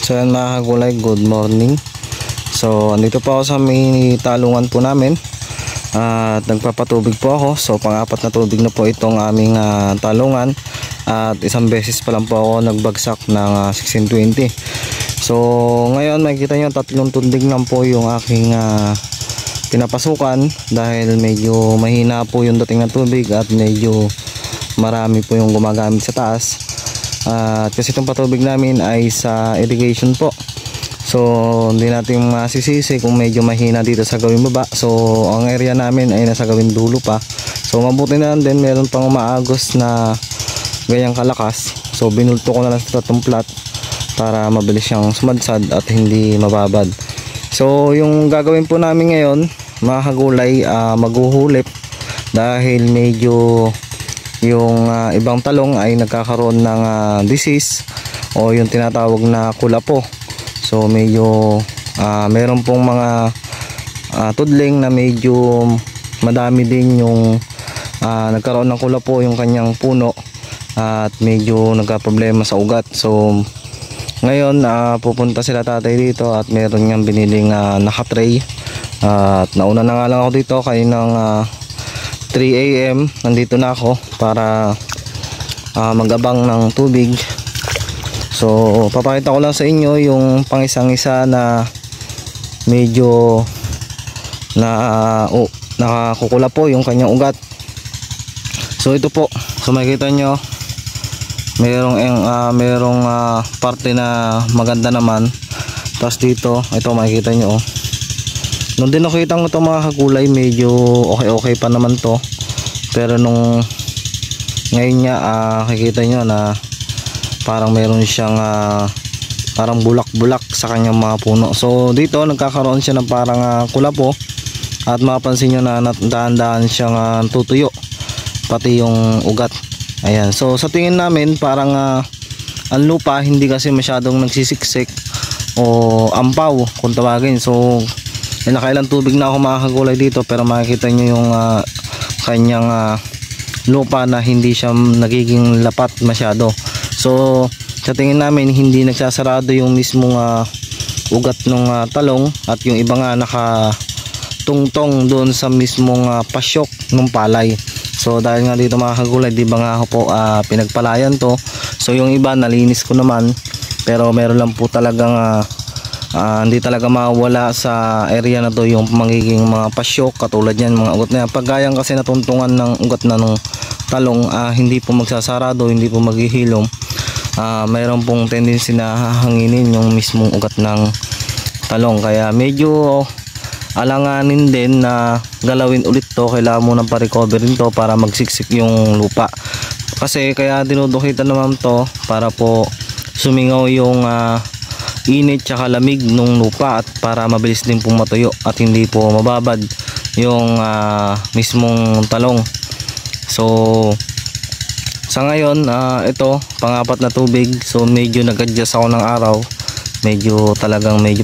So yan mga kagulay, good morning. So andito po ako sa may talungan po namin at nagpapatubig po ako. So pang-apat na tubig na po itong aming talungan at isang beses pa lang po ako nagbagsak ng 1620. So ngayon makikita nyo tatlong tundig lang po yung aking pinapasukan dahil medyo mahina po yung dating ng tubig at medyo marami po yung gumagamit sa taas. At kasi itong patubig namin ay sa irrigation po, so hindi natin masisisi kung medyo mahina dito sa gawing baba. So ang area namin ay nasa gawing dulo pa, so mabuti na lang din meron pang umaagos na ganyang kalakas. So binulto ko na lang sa tatong plat para mabilis siyang sumadsad at hindi mababad. So yung gagawin po namin ngayon mga kagulay, maghuhulip dahil medyo yung ibang talong ay nagkakaroon ng disease o yung tinatawag na kulapo. So medyo meron pong mga tudling na medyo madami din yung nagkaroon ng kulapo yung kanyang puno at medyo nagka-problema sa ugat. So ngayon pupunta sila tatay dito at meron niyang biniling naka-tray at nauna na nga lang ako dito kayo ng 3 AM nandito na ako para mag-abang ng tubig. So papakita ko lang sa inyo yung pangisang-isa na medyo nakakukula po yung kanyang ugat. So ito po, so makikita nyo merong parte na maganda naman. Tapos dito, ito makikita nyo nung dinukitang ito mga kagulay medyo okay pa naman to, pero nung ngayon niya makikita nyo na parang meron siyang parang bulak-bulak sa kanyang mga puno. So dito nagkakaroon siya ng parang kulapo at mapapansin nyo na dahan-dahan siyang tutuyo pati yung ugat. Ayan, so sa tingin namin parang ang lupa hindi kasi masyadong nagsisiksik o ampaw kung tawagin. So nakailang tubig na ako mga kagulay dito, pero makikita nyo yung kanyang lupa na hindi siya nagiging lapat masyado. So sa tingin namin hindi nagsasarado yung mismong ugat ng talong at yung iba nga nakatungtong doon sa mismong pasyok ng palay. So dahil nga dito mga kagulay, di ba nga ako po pinagpalayan to, so yung iba nalinis ko naman, pero meron lang po talagang hindi talaga mawala sa area na to yung magiging mga pasyok katulad yan, mga ugat na yan. Pag gayang kasi natuntungan ng ugat na ng talong, hindi po magsasarado, hindi po maghihilom, mayroon pong tendency na hahanginin yung mismong ugat ng talong. Kaya medyo alanganin din na galawin ulit to, kailangan mo nang pa-recoverin to para magsiksik yung lupa. Kasi kaya dinudukitan naman to para po sumingaw yung init tsaka lamig ng lupa at para mabilis din pong matuyo at hindi po mababad yung mismong talong. So sa ngayon ito pang-apat na tubig, so medyo nag-adjust ako ng araw, medyo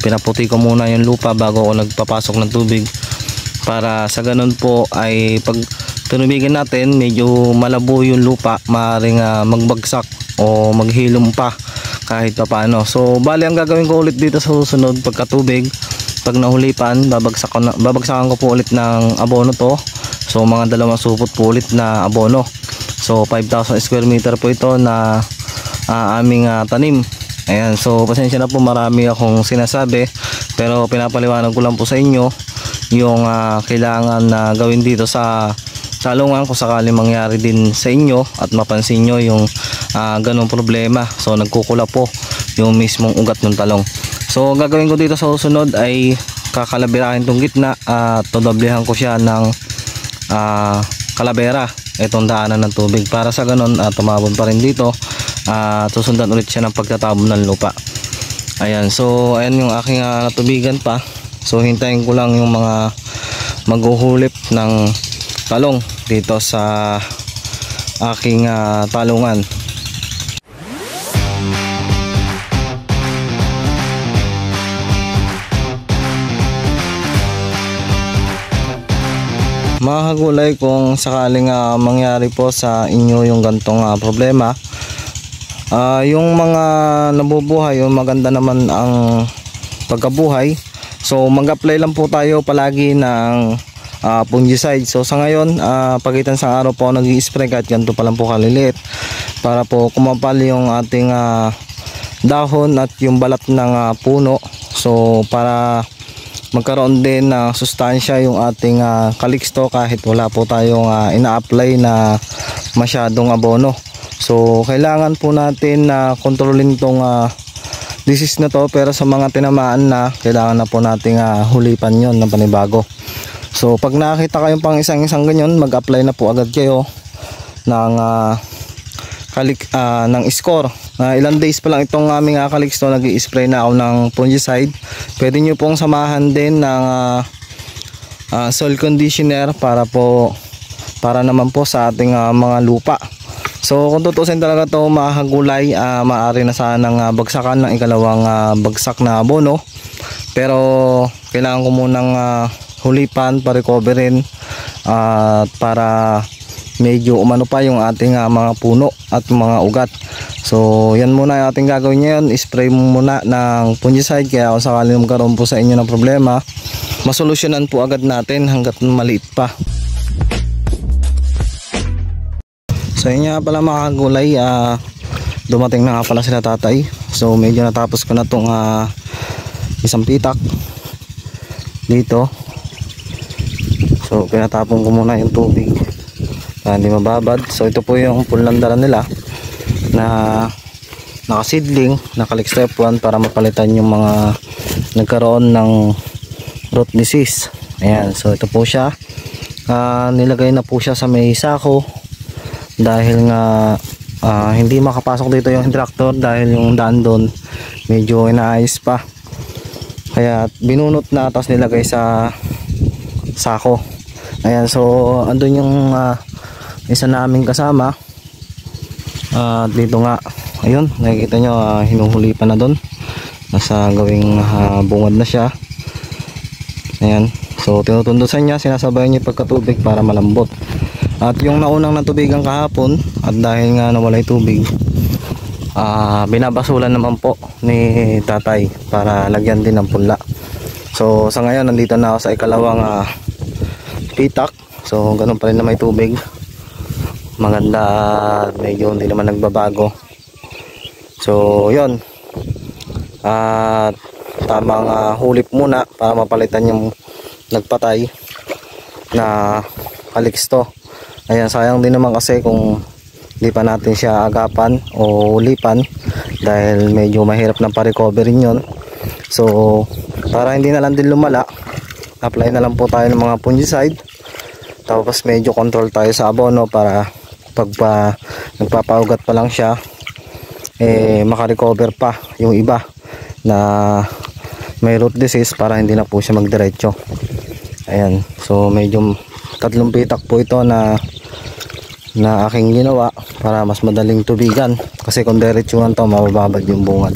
pinaputi ko muna yung lupa bago ako nagpapasok ng tubig para sa ganun po ay pag tunubigan natin medyo malabo yung lupa, maaaring magbagsak o maghilom pa kahit pa paano. So bali ang gagawin ko ulit dito sa susunod pagkatubig, pag nahulipan babagsakan ko po ulit ng abono to. So mga 2 supot po ulit na abono. So 5,000 square meter po ito na aming tanim. Ayan, so pasensya na po marami akong sinasabi, pero pinapaliwanag ko lang po sa inyo yung kailangan na gawin dito sa talungan kung sakali mangyari din sa inyo at mapansin nyo yung ganong problema. So nagkukula po yung mismong ugat ng talong. So gagawin ko dito sa susunod ay kakalabirahin tong gitna at dodoblehan ko siya ng kalabera itong daanan ng tubig para sa ganon tumabon pa rin dito at susundan ulit siya ng pagtatabon ng lupa. Ayan, so ayan yung aking natubigan pa. So hintayin ko lang yung mga maghuhulip ng talong dito sa aking talungan. Mga kagulay, kung sakaling mangyari po sa inyo yung gantong problema, Yung mga nabubuhay, yung maganda naman ang pagkabuhay. So mag-apply lang po tayo palagi ng fungicide. So sa ngayon, pagitan sa araw po nag-i-spray kahit ganito pa lang po kaliliit, para po kumapal yung ating dahon at yung balat ng puno. So para magkaroon din ng sustansya yung ating kaliksto kahit wala po tayong ina-apply na masyadong abono. So kailangan po natin na kontrolin tong disease na to, pero sa mga tinamaan na, kailangan na po nating hulipan yon ng panibago. So pag nakita kayong pang isang ganyan, mag-apply na po agad kayo ng ng score. Ilang days pa lang itong aming kaliksto, nag-i-spray na ako ng fungicide. Pwede nyo pong samahan din ng soil conditioner para naman po sa ating mga lupa. So kung tutusin talaga to mga kagulay, maaari na sanang bagsakan ng ikalawang bagsak na abono, pero kailangan ko munang hulipan, pa-recoverin para medyo umano pa yung ating mga puno at mga ugat. So yan muna yung ating gagawin ngayon. Spray muna ng fungicide, kaya kung sakaling magkaroon po sa inyo ng problema, masolusyonan po agad natin hanggat maliit pa. So yun nga pala mga kagulay, dumating na nga pala sila tatay. So medyo natapos ko na tong isang pitak dito. So pinatapon ko muna yung tubig para hindi mababad. So ito po yung pulandara nila na nakasidling, nakalik step 1, para mapalitan yung mga nagkaroon ng root disease. Ayan, so ito po siya. Nilagay na po siya sa may sako dahil nga hindi makapasok dito yung tractor dahil yung daan doon medyo inaayos pa, kaya binunot na tapos nilagay sa sako. Ayan, so andun yung isa naming kasama dito nga. Ayun, nakikita nyo, hinuhuli pa na doon, nasa gawing bungad na siya. Ayan, so tinutundusan niya, sinasabay niya pagkatubig para malambot. At yung naunang natubigan kahapon, at dahil nga nawala yung tubig, binabasulan naman po ni tatay para lagyan din ng punla. So sa ngayon nandito na ako sa ikalawang pitak. So ganun pa rin na may tubig, maganda, medyo hindi naman nagbabago. So yun, tamang hulip muna para mapalitan yung nagpatay na kaliksto. Ayan, sayang din naman kasi kung di pa natin siya agapan o ulipan dahil medyo mahirap na pa-recoverin yun. So para hindi na lang din lumala, apply na lang po tayo ng mga fungicide, tapos medyo control tayo sa abono para pag nagpapaugat pa lang siya, makarecover pa yung iba na may root disease para hindi na po siya magdiretso. Ayan, so medyo 3 pitak po ito na aking ginawa para mas madaling tubigan, kasi kung diretsuhan to mabababad yung bungad.